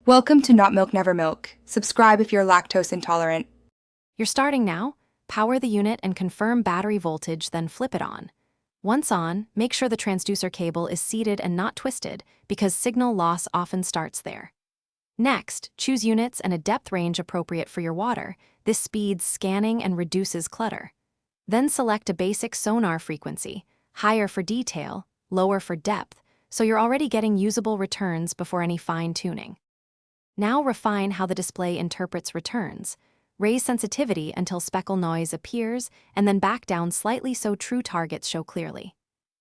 Welcome to Not Milk Never Milk. Subscribe if you're lactose intolerant. You're starting now? Power the unit and confirm battery voltage, then flip it on. Once on, make sure the transducer cable is seated and not twisted, because signal loss often starts there. Next, choose units and a depth range appropriate for your water. This speeds scanning and reduces clutter. Then select a basic sonar frequency, higher for detail, lower for depth, so you're already getting usable returns before any fine-tuning. Now refine how the display interprets returns. Raise sensitivity until speckle noise appears, and then back down slightly so true targets show clearly.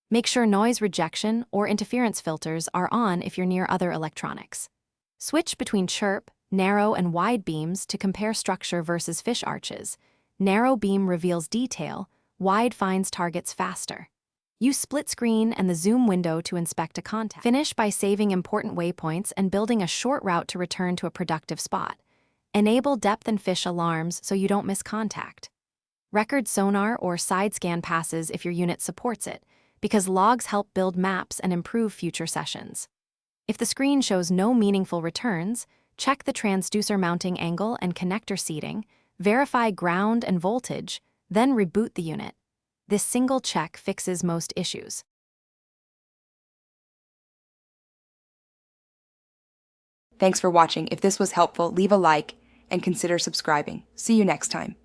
Make sure noise rejection or interference filters are on if you're near other electronics. Switch between chirp, narrow, and wide beams to compare structure versus fish arches. Narrow beam reveals detail, wide finds targets faster. Use split screen and the zoom window to inspect a contact. Finish by saving important waypoints and building a short route to return to a productive spot. Enable depth and fish alarms so you don't miss contact. Record sonar or side scan passes if your unit supports it, because logs help build maps and improve future sessions. If the screen shows no meaningful returns, check the transducer mounting angle and connector seating, verify ground and voltage, then reboot the unit. This single check fixes most issues. Thanks for watching. If this was helpful, leave a like and consider subscribing. See you next time.